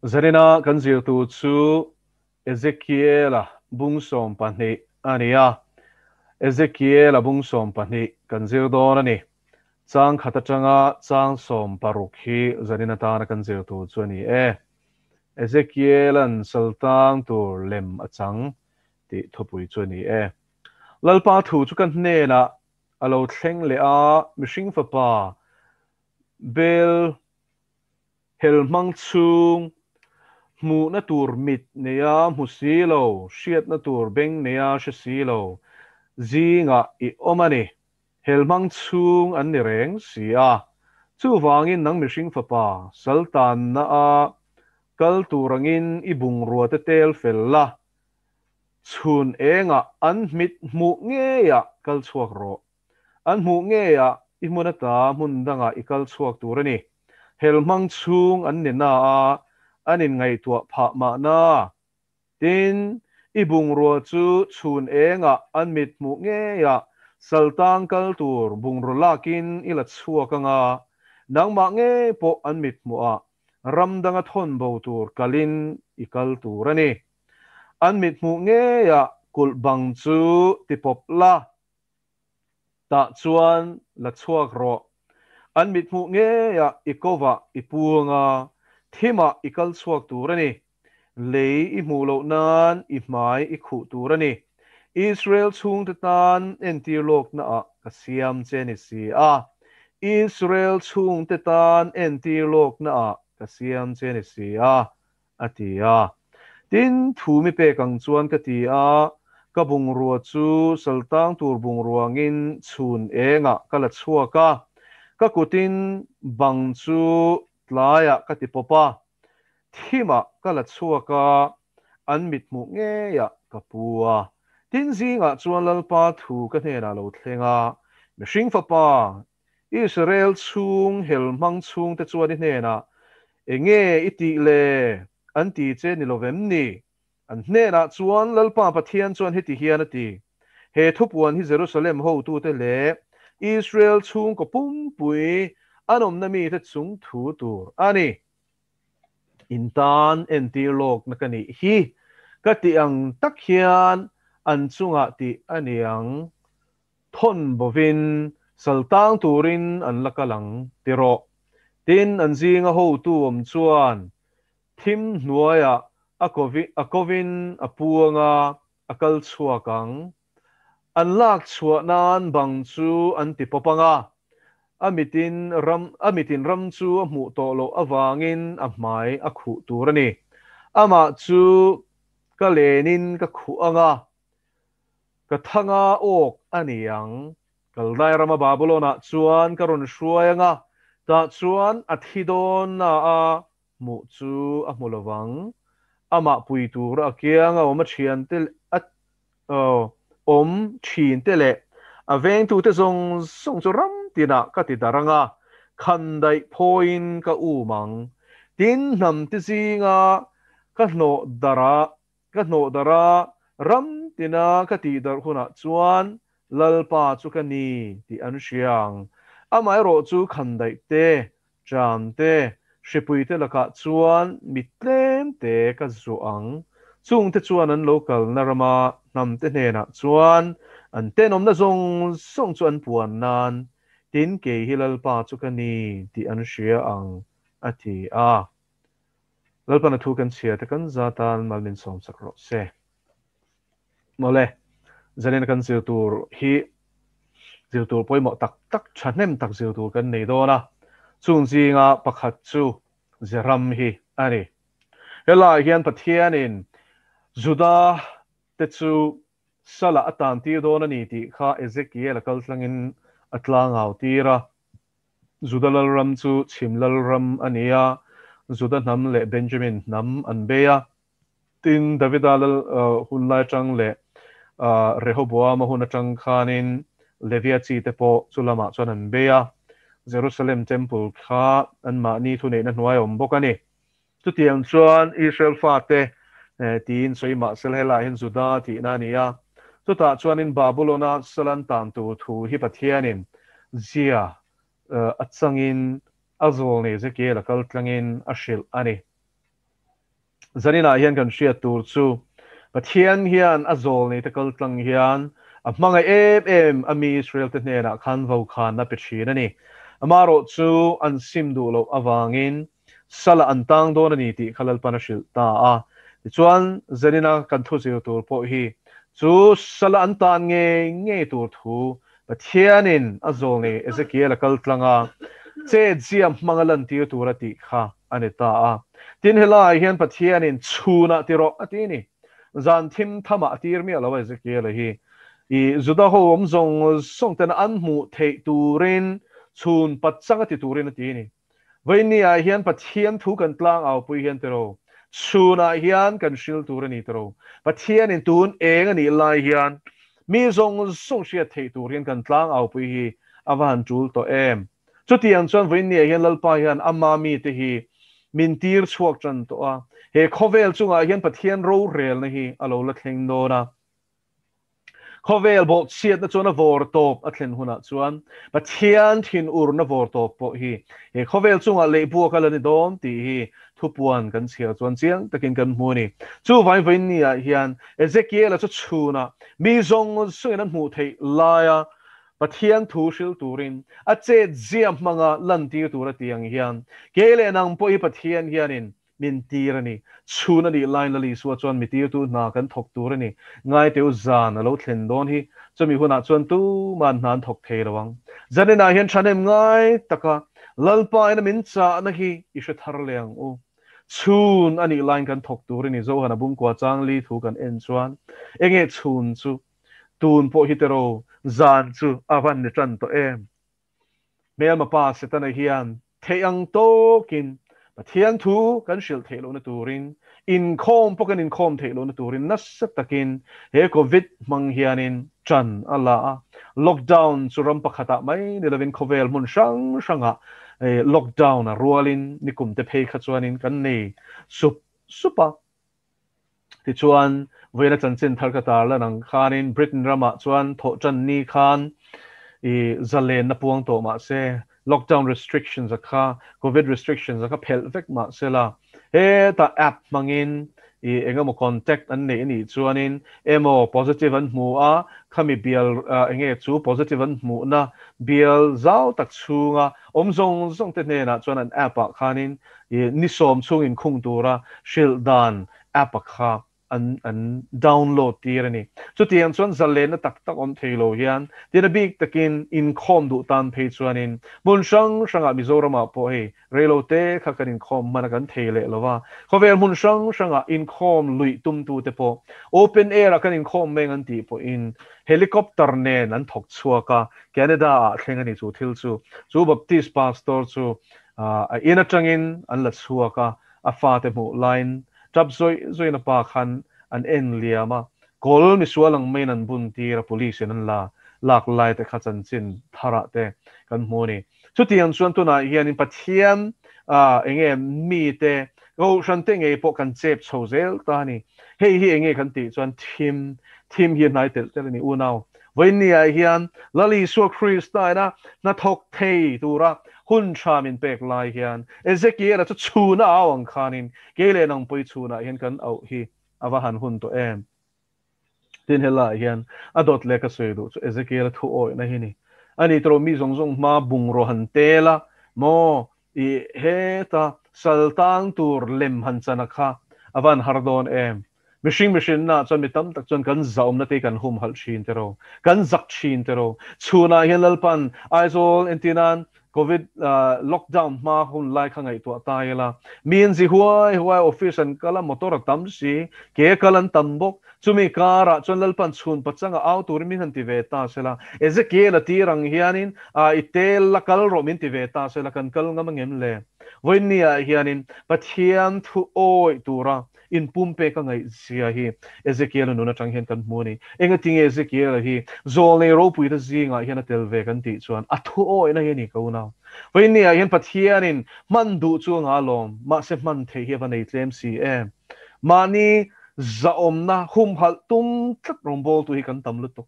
Zarina kan zirtu chu Ezekiela bungsom pani ania. Ezekiela bungsom pani kan zirdon ani. Chang khatachanga chang som parukhi zarina ta kan zirtu chu ani Ezekielan saltang tur lem achang ti thopui chu ani lalpa thu chu kan hne na alo thleng le a mihring fapa bel helmang chung mu na tur mit neya musilo shiat na tur beng neya shisilo zinga I omani helmang chung an ni reng sia chu wangin nang mihring fapa saltan na a kal turangin ibung ruate tel fella chun enga an mit mu nge ya kal chuak ro an mu nge ya imunata mundanga ikal chuak turani helmang chung an ni na a anin ngai tua pha ma na tin ibung ro chu chun enga an mit mu nge ya saltang kal tur bung ro lakin ila chuakanga nangma nge po an mit mu a ramdanga thon bo tur kalin ikal turani an mit mu nge ya kul bang chu tipop la ta chuan la chuak ro an mit mu nge ya ikova ipuanga thima ikal chuak turani lei I mu lo nan I mai I khu turani Israel chung tan entirlok na a kasiam cheni si a Israel chung tan entirlok na a kasiam cheni si a atia tin thu mi pe kang chuan ka ti a ka bung ruwa chu saltang tur bung ruangin chun enga kala chuaka ka kutin bang chu tlaya ka ti popa thima kala chuaka an mit mu nge ya ka puwa tin zinga chuan lalpa thu ka hne na lo thlenga mihring fapa Israel chung helmang chung te chuan I hne na enge iti le an ti che ni lovem ni an hne na chuan lalpa pathian chuan heti hian ati he thupuan hi Jerusalem ho tu te le Israel chung ko pumpui anom na mi te chung thu tur ani intan entirlok na kani hi kati ang tak hian an chunga ti aniang thon bovin saltang turin an lakalang tiro tin an zinga ho tu chuan thim hnuaia akovin apuanga akal chuakang an lak chuanan bang chu an ti popanga amitin ram chu a hmu tawlo awangin a hmai a khu turani ama chu ka lenin ka khu anga ka thanga ok aniang kaldai rama babylona chuan karon hruayanga ta chuan athidon na a mu chu a hmulovang ama puitur akianga oma thian tel at om thin tele aveng tu te zong chu ram tina ka ti daranga khandai point ka umang tin nam ti zinga ka hno dara ram tina ka ti dar huna chuan lalpa chu kani ti an hriang amai ro chu khandai te jam te shipui te laka chuan mitlem te ka zuang chung te chuan an local narama nam te hne na chuan an tenom na zong chuan puan nan tin ke hilal pa chu kani ti an hria ang ati a lalpa na thu kan chia te kan zatan malmin som sakro se mole zanen kan zirtur hi zirtur poimo tak tak thanem tak zirtur kan nei do na chung zinga pakhat chu zeram hi ani hela hian pathianin juda te chu sala atan ti do na ni ti kha Ezekiela kal tlangin atlangau tira zudalal ram chu chimlal ram ania zuda nam le Benjamin nam anbeya tin Davidalal hunlai tang le Rehoboam hun atang khanin Levia chi te po chulama chuan anbeya Jerusalem temple kha anma ni thune na hnuai om bokani chutiang chuan Israel fate tin soima sel hela hin juda ti na nia chuta chuanin Babylona salan tam tu thu hi pathianin zia achangin azol ne Ezekiela kal tlangin ashil ani zanina hian kan hriat tur chu pathian hian a zol nei te kal tlang hian a hmanga em ami Israel te hnena khan vo khan na pe thin ani amaro chu an sim du lo awangin sala antang don ani ti khalal panashil ta a chuan zanina kan thu zir tur po hi chu sala antan nge tur thu pathianin a zol nei Ezekiela kal tlanga che jiam mangalan ti turati kha aneta a tin helai hian pathianin chuna tiro atini zan thim thama tir mi alawa Ezekiela hi I zuda ho omzong song ten an mu thei turin chun patchanga ti turin atini vaini a hian pathian thu kan tlang au pui hian tero chuna hian kan shil turani tero pathianin tun eng ani lai hian mi zong song sia thei turin kan tlang au pui hi awan chul to em chu tiang chuan vaini a hian lalpa hian ama mi te hi min tir chuak chan to a he khovel chunga hian pathian ro rel na hi alo la thleng do na khovel bo chiat na chona vor top a thlen huna chuan pathian thin ur na vor top po hi he khovel chunga le bu ka lani dom ti hi thupuan kan chhia chuan chiang takin kan hmuni chu vai vaini a hian Ezekiela chu chuna mi zong sungin an hmu thei laia pathian thu shil turin a che jiam manga lan ti tur tiang hian kele nang po hi pathian hianin min tirani chuna ni line lali suwa chuan mi tir tu na kan thok turani ngai teu zan alo thlen don hi chumi huna chuan tu man nan thok thei lawang zanena hian thanem ngai taka lalpa ina min cha na hi isha thar leang u chun ani line kan thok turini zo hana bung kwa changli thu kan en chuan enge chun chu tun po hitero zan chu avan ni tran to em mel ma pa setana hian theiang tokin pathian thu kan shil theilo na turin in khom pokan in khom theilo na turin nasat takin he covid mang hianin chan ala lockdown churam pakhata mai nilavin khovel mun shanga lockdown a rualin nikum te phei kha chuanin kan nei supa ti chuan vena chanchin tharka tar la nang khanin Britain rama chuan tho chan ni khan I zalen na puang to ma se lockdown restrictions akha covid restrictions akha phel vek ma se la he ta app mangin I engamo contact an nei ni chuanin emaw positive an hmu a khami bial enge chu positive an hmu na bial zau tak chunga omzong te ne na chuan an app a khanin ni som chungin khung tura shil dan app akha an download tirani chu tiang chuan zalen na tak om theilo hian tina big takin in khom du tan phei chuanin mun shanga mizorama po he relo te khakarin khom mana kan theile lova khovel mun shanga in khom lui tum tu te po open air kan in khom meng an ti po in helicopter ne an thok chuaka Canada thlengani chu thil chu baptist pastor chu in atangin an la chuaka a fa te mu line trap zoi na pa khan an en liama kol mi sualang main an bun tira police an la lak lai te khachan chin thara te kan hmoni chu tiang chuan tu na hian in pathian enge mi te go shante nge po kan chep chozel ta ni hei hi enge kan ti chuan team hi nai tel tel ni unaw voinia hian lali so Christa na thok thei tura hun chamin pek lai hian Ezekiela chu chuna awang khanin kele nang poi chuna hian kan au hi awahan hun to em tin hela hian adot leka soidu chu Ezekiela thu oi na hini ani tro mi zong ma bung ro han tela mo I heta saltang tur lem han chana kha awan hardon em machine na chon mi tam tak chon kan zaum na te kan hum hal thin tero kan zak thin tero chuna hian lalpan aizol entinan covid lockdown ma hun lai khangai to taila min ji huai office an kala motor tam si ke kalan tambok chumi kara chon lalpan chhun pachanga au tur min han ti ve ta sela Ezekiela ti rang hianin itel la kal ro min ti ve ta sela kan kal ngamangem le voinia hianin pathian thu oi tura in pumpe ka ngai sia hi Ezekiela nuna tang hian kan hmuni enga ting Ezekiela hi zolne ro pui da zinga hian tel ve kan ti chuan athu oi na hi ni ko na voinia hian pathianin man du chu nga lom ma se man the hi vanei tlem si em mani zaom na hum hal tum tlat rombol tu hi kan tam lu to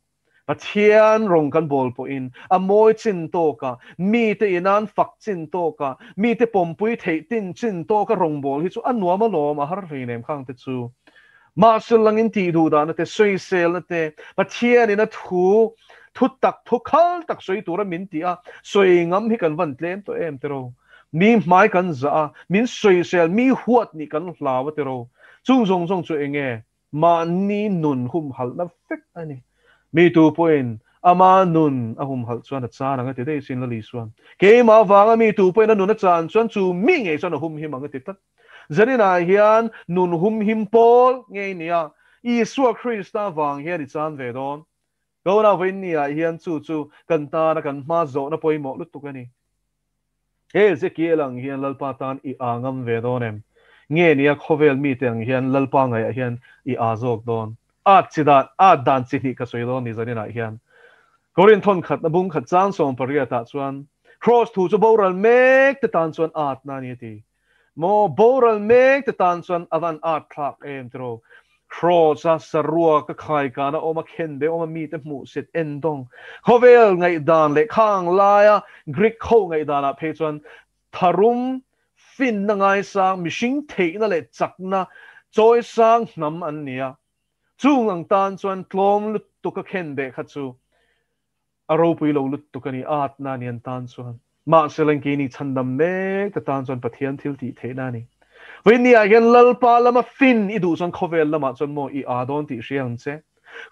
But hian rong kan bol po in amoy chin to ka mite inan fak chin to ka mite pompui thei tin chin to ka rong bol hi chu anwa ma lo ma har ri nem khang te chu ma sul lang in ti du da na te soi sel na te but hian in a thu tak thu khal tak soi tu ra min ti a soi ngam hi kan van tlem to em te ro mi mai kan za min soi sel mi huat ni kan hlawa te ro chung zong zong chu enge ma ni nun hum hal na fek ani mi tu point ama nun ahum hal chuan a cha nga te dei sin la li suan ke ma wanga mi tu point nun a chan chuan chu mi nge chuan hum hi manga te tat zanina hian nun hum him pol nge nia Isua Krista wang hian I chan ve don go na vin nia hian chu kan ta na kan ma zo na poi mo lut tu kani Ezekiela hian lalpa tan I angam ve don em nge nia khovel mi teng hian lalpa ngai hian I azok don chidan dan chi ni ka soi don ni zanina hian Korin thon khat na bung khat chang som paria ta chuan cross thu chu boral mek te tan chuan na ni ti mo boral mek te tan chuan avan thak em tro cross a sarua ka khai ka na oma khen be oma mi te mu sit endong khovel ngai dan le khang laia greek kho ngai dana phe chuan tharum fin na ngai sang mishing thei na le chak na choi sang nam an nia chung ang tan chuan tlom lut tu ka khen be kha chu aro pui lo lut tu kani na nian tan chuan ma seleng ki ni chandam me ta tan chuan pathian thil ti the na ni when ni again lalpa lama fin I du chuan khovel lama chuan mo I adon ti hriang che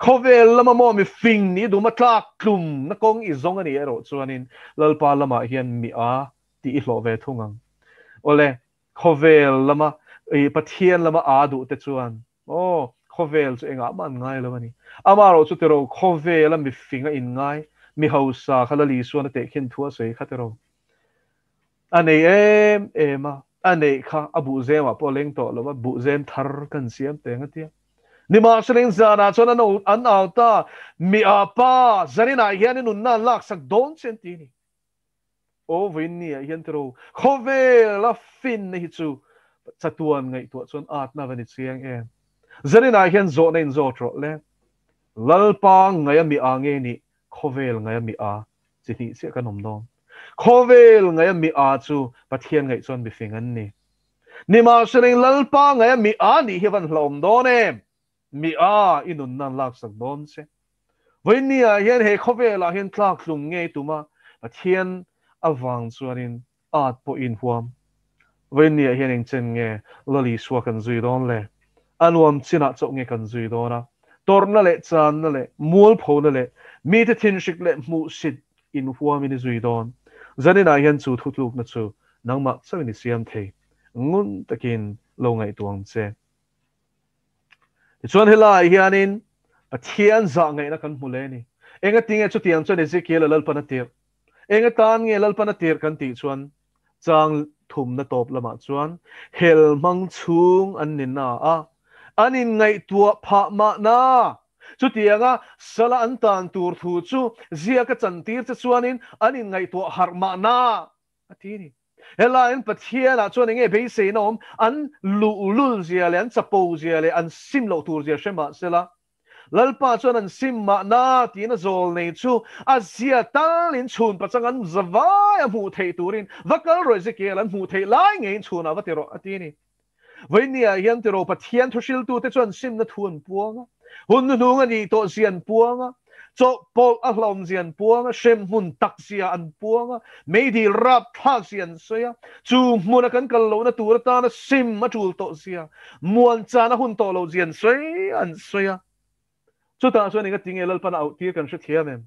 khovel lama mo mi fin ni du ma tlak tlum na kong I zong ani ero chuanin lalpa lama hian mi ti I hlo ve thungang ole khovel lama pathian lama du te chuan khovel chu enga man ngai lo ani amaro chu tero khovel mi finga in ngai mi hausa khala li suan te khin thua sei khatero anei ema anei kha abu zema poleng to lo bu zem thar kan siam te ngatia ni ma sring zana chona no an auta mi apa zarina hian nun na lak sak don senti ni o vin ni hian tero khovel la fin hi chu chatuan ngai to chon na vani chiang em zarina hian zo nen zo tro le lalpa ngai mi ange ni khovel ngai mi chi ti se kan om don khovel ngai mi chu pathian ngai chon bi fingan ni ma sering lalpa ngai mi ni heaven hlom don em mi inun nan lak sak don se voin ni hian he khovel hian tlak hlum nge tuma pathian awang chuanin po in huam voin ni hian eng chen nge lali suwa kan zui don le anuam china chok nge kan zui dona torna le chan na le mul pho na le mi te thin shik le mu sit in huam in zui don zanina hian chu thutluk na chu nangma chawini siam thei ngun takin lo ngai tuang che chuan helai hianin pathian za ngai na kan hmule ni enga tinge chu tiang chuan Ezekiela lalpana tir enga tan nge lalpana tir kan ti chuan chang thum na top lama chuan hel mang chung an nin na anin ngai tua pha ma na chu tianga sala an tan tur thu chu zia ka chantir chu chuanin anin ngai tua har ma na atini helain pathiana chuan nge be se nom an lu zia le an chapo zia le an sim lo tur zia shema sela lalpa chuan an sim ma na ti na zol nei chu azia talin chun pachang an zawai mu thei turin vakal roi Ezekiel an mu thei lai ngei chuna watero atini voinia hian tero pathian thusil tu te chuan sim na thuan puanga hun nu ani to zian puanga cho pol a hlom zian puanga shem mun tak sia an puanga meidi rap thak zian soya chu mun kan kal lo na tur ta na sim ma chul to sia muan cha na hun to lo zian soi an soya chu ta chuan inga tinge lalpan au ti kan hria mem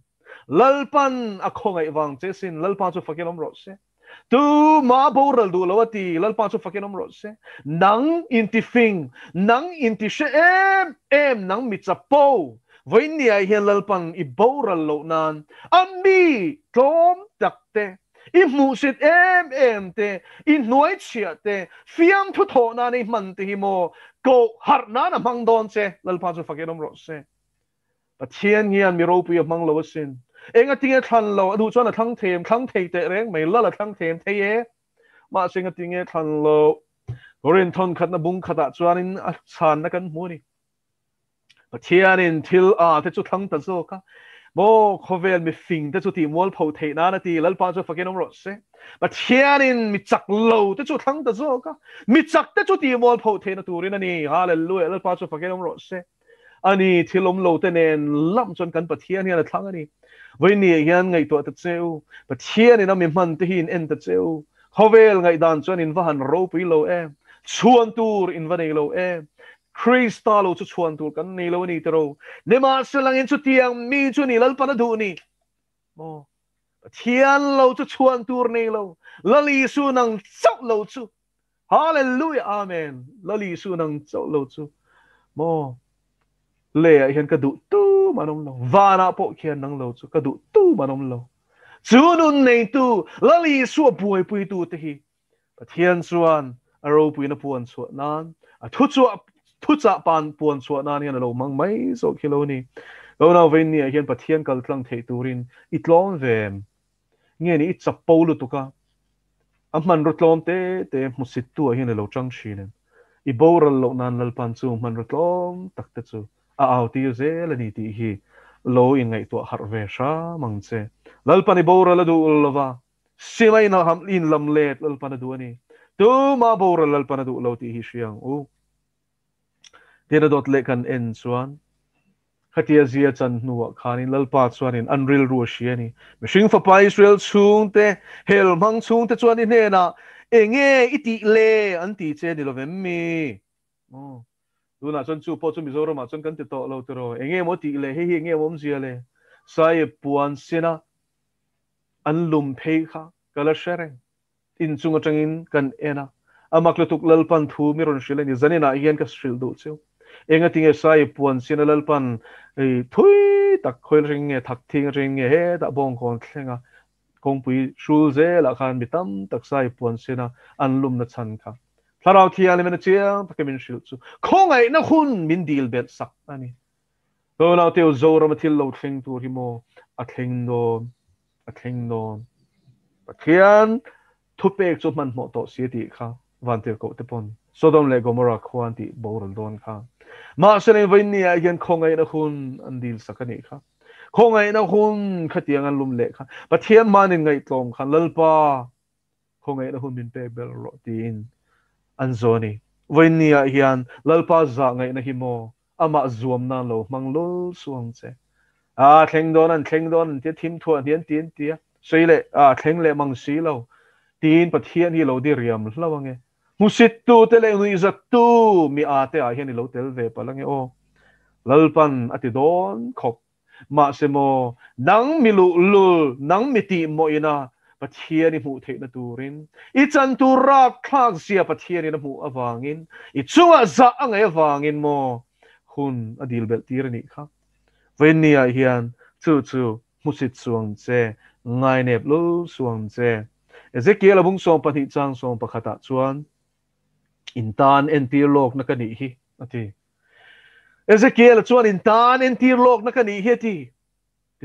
lalpan a khongai wang che sin lalpa chu fakelom ro se tu ma boral du lawati lalpa chu fakenom ro se nang intifing nang intishe em nang mitsapo voinia hian lalpan I boral lo nan ambi tom takte I musit em te I noi chia te fiam thu tho na ni man te hi mo ko har na na mang don che lalpa chu fakenom ro se pathian hian mi ro pu mang lo sin enga tinge than lo adu chuan a thang thei te reng mai la thang them thei e ma singa tinge than lo gorin thon khat na bung khata chuanin a chan na kan mu ni pathian in thil te chu thang ta zo ka mo khovel mi fing te chu ti mol pho thei na ti lalpa chu fakin om ro se but hianin mi chak lo te chu thang ta zo ka mi chak te chu ti mol pho thei na turin ani hallelujah lalpa chu fakin om ro se ani thilom lo te nen lam chon kan pathian hian thang ani voi ni hian ngai to ta cheu pathian ina mi man te hin en ta cheu khovel ngai dan chon in van ro pi lo em chuan tur in van lo em Krista lo chu chuan tur kan nei lo ni tero nema selang in chu tiang mi chu ni lal pa na du ni mo thian lo chu chuan tur nei lo lali su nang chau lo chu hallelujah amen lali su nang chau lo chu mo le hian ka du tu manom lo vana po khian nang lo chu ka du tu manom lo chu nun nei tu lali su puai pui tu te hi thian chuan aro pui na puan chu nan a thu chu thu cha pan puan chu nan hian lo mang mai zo khilo ni lo na vein ni hian pathian kal tlang thei turin itlom vem nge ni chap polo tu ka amman rotlom te musit tu hian lo chang shinen I boral lo nan lal pan chu man rotlom tak te chu a au ti ze la ni ti hi lo in ngai to har ve sha mang che lal pan I boral du lova simai na ham in lam let lal pan du ani tu ma boral lal pan du lo ti hi siang u tena dot le kan en chuan khatia zia chan nuwa khanin lalpa chuanin unreal ru shiani mishing fa pa Israel chung te hel mang chung te chuanin he na enge iti le anti che ni lovem mi oh luna chon chu po chu Mizo ma chon kan te to lo tero enge mo ti le he hi enge mom zia le sai puan sina an lum phei kha kala shereng in chunga changin kan ena amaklutuk lalpan thu mi ron shile ni zanina hian ka shil do chu enga tinge sai puan sina lalpan ei thui tak khoi ring nge thak thing ring nge he da bong kon thlenga kong pui shul ze la khan bitam tak sai puan sina an lum na chan kha tharau thia le men chia pakemin shil chu khongai na khun min dil bet sak ani to na teu zora ma thil lo thleng tur hi mo a thleng don pathian thupek chu man mo to si ti kha van te ko te pon Sodom le Gomorrah khwan ti boral don kha ma sene vain ni again khongai na khun an dil sakani kha khongai na khun khatiang an lum le kha pathian manin ngai tlom khan lalpa khongai na khun min pe bel ro tin an zoni vain ni hian lalpa za ngai na hi mo ama zuam na lo manglol suang che a thleng don te thim thuan hian tin tia seile a thleng le mang si lo tin pathian hi lo di riam hlawange musit tu te le nui zat tu mi ate a hian lo tel ve palange o lalpan ati don khop ma se mo nang milu lul nang miti mo ina pathian I mu the na turin I chan tu rak thak sia pathian ina mu awangin I chunga za angai awangin mo hun adil bel tir ni kha venia hian chu musit suang che ngai nep lu suang che Ezekiela bung song pati chang song pakhata chuan intan entir lok na kani hi ati Ezekiel chuan intan entir lok na kani hi ti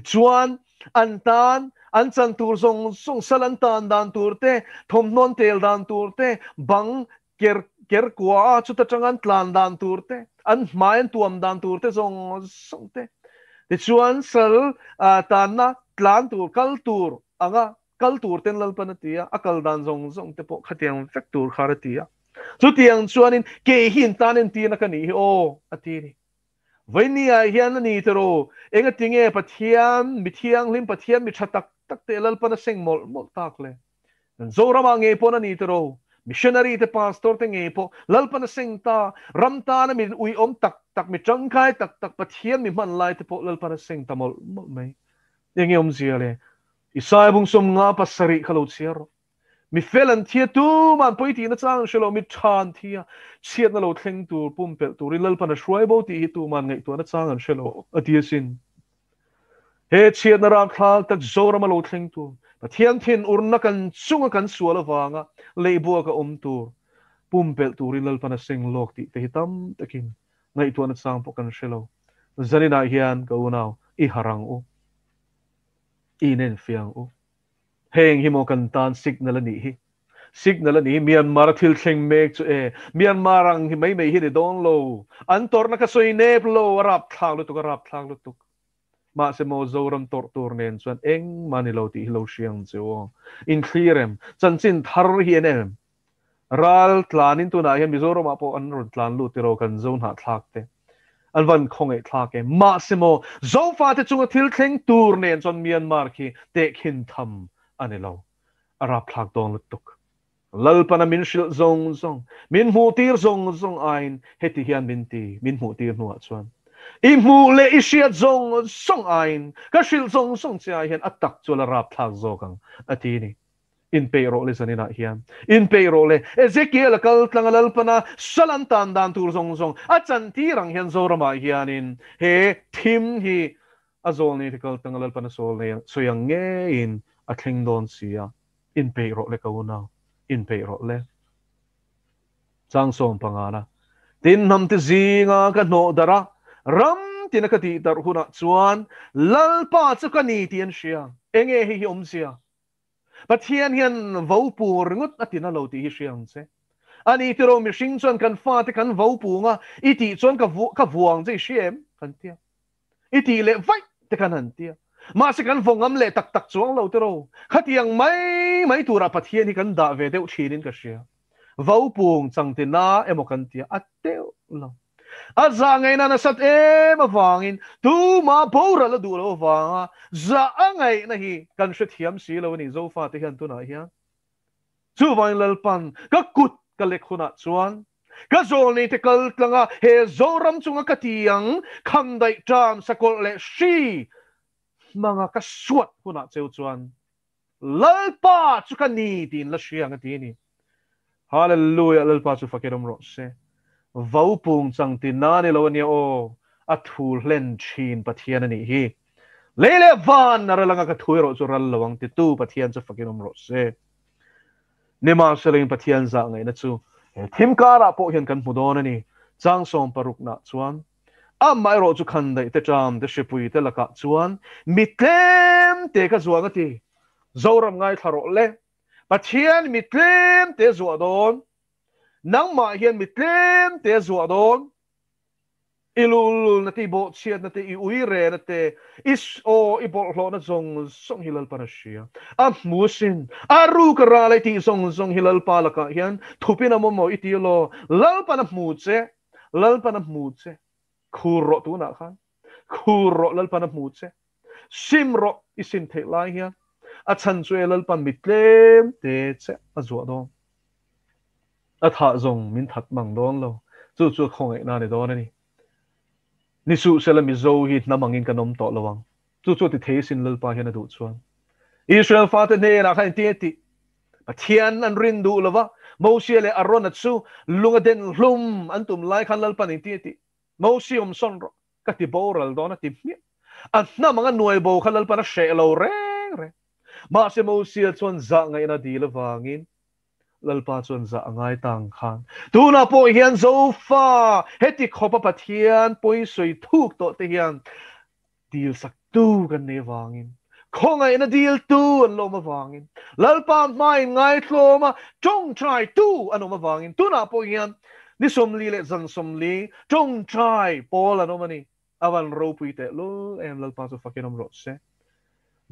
chuan antan an chan tur song salan tan dan turte thom non tel dan turte bang ker kwa chu ta changan tlan dan turte an main tuam dan turte song te chuan sal tan na tlan tur kal tur anga kal tur ten lal panatia akal dan zong te po khatiang vek tur kharatia chu tiang chuanin ke hin tanen ti na kani o atini vainia hian ani tero enga tinge pathian mithiang lim pathian mi thatak tak te lal pana seng mol tak le zorama nge po na ni tero missionary te pastor te nge po lal pana seng ta ramta na mi ui om tak mi changkai tak pathian mi man lai te po lal pana seng ta mol mai enge om zia le Isai bung som nga pasari khalo chiaro mi felan thia tu man poiti na chang shelo mi than thia chiat na lo thleng tur pumpel tur lal pana shruai bo ti tu man ngai tu na chang an shelo atiesin he chiat na ram khal tak zora ma lo thleng tur pathian thin urna kan chunga kan suala wanga leibo ka tur pumpel tur lal pana seng lok ti te hitam takin ngai tu na chang po kan shelo zanina hian ka unau I harang u inen fiang u heng himo kan tan signal ani Myanmar thil thleng mek chu e Myanmar ang hi mai hi de don lo an tor na ka soi nep lo rap thang lu tuk ma se mo zoram tortur nen chuan eng mani lo ti lo siang chu in clearem chan chin thar hian em ral tlanin tu na hian mizoram apo an run tlan lu ti ro kan zon ha thlak te an van khong e thlak e ma se mo zo fa te chunga thil thleng tur nen chon Myanmar khi te khin tham ani lo arap thlak dong lutuk lalpana min shil zong zong min mu tir zong zong ain heti hian min ti min mu tir nuwa chuan I mu le ishiat zong song ain ka shil zong song chia hian atak chula rap thak zokang atini in payroll le sanina hian in payroll le Ezekiela kal tlangalal pana salantan dan tur zong zong achan ti rang hian zorama hianin he thim hi azol ni kal tlangalal pana sol ne soyang nge in athling don sia in payroll le kauna in payroll le chang som pangana tin nam te zinga ka no dara ram tinakati dar huna chuan lalpa chukani tian sia enge hi sia pathian hian vopu ringut atina lo ti hi siang che ani tiro mi sing chuan kan fa te kan vopu nga iti chuan ka vuang je siem kan tia iti le vai te kan han tia ma se kan vongam le tak tak chuang lo tiro khatiang mai tura pathian hi kan da ve deuh thinin ka sia vopung changtina emokan tia ateu lo aza ngai na sat mawangin tu ma bora la du lo wanga za angai na hi kan hre thiam si lo ni zo fa te hian tu na hian chu vain lalpan ka kut ka lek khuna chuan ka zol ni te kal tlanga he zoram chunga ka tiang kham dai tram sakol le shi manga ka suat khuna cheu chuan lalpa chu ka ni tin la shiang ati ni hallelujah lalpa chu fakiram ro se vopung chang tinani lo ania o athul hlen thin pathian ani hi lele van naralanga ka thuiro chu ral lawang ti tu pathian chu fakinom ro se nema seleng pathian za ngai na chu thim kara po hian kan mudon ani chang som paruk na chuan mai ro chu khan dai te tram te shipui te laka chuan mitlem te ka zuanga ti zoram ngai tharo le pathian mitlem te zuadon nang ma hian mitlem te zuadon ilul na ti bo chiat na te I uire na te is o ibol hlo na song hilal parasia musin aru kara ti song hilal palaka hian thupina mo itilo lal pana muche khuro tu na khan khuro lal pana muche simro isin the lai hian chan chue lal pan mitlem te che azuadon tha zong min that mang don lo chu khong e na ne don ani ni su sela mizo hi namangin kanom to lawang chu ti thei sin lalpa hian adu chuan Israel fa te ne na khan ti pathian an rin du lawa Moses le aron chu lunga den hlum antum lai khan lalpa ni ti Moses son ro ka ti boral don ti mi an na mga nuai bo khan lalpa na she lo reng ma se Moses chuan za ngai na di lawangin lalpa chuan za ngai tang khan tu na po hian zo fa heti khopa pathian poi soi thuk to te hian dil sak tu kan ne wangin khongai na dil tu an lo ma wangin lalpa mai ngai thloma chong try tu an ma wangin tu na po hian ni somli le zang somli chong try pol an mani awan ro pui te lo em lalpa chu fakinom ro se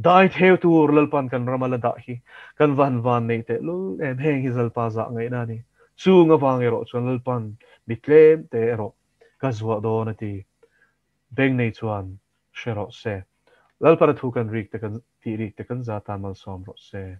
dai theo tur lalpan kan ramala da hi kan van nei te lu em heng hi zalpa za ngai na ni chu nga wang ero chuan lalpan mitlem te ero ka zwa do na ti beng nei chuan shero se lalpara thu kan rik te kan ti rik te kan za ta mal som ro se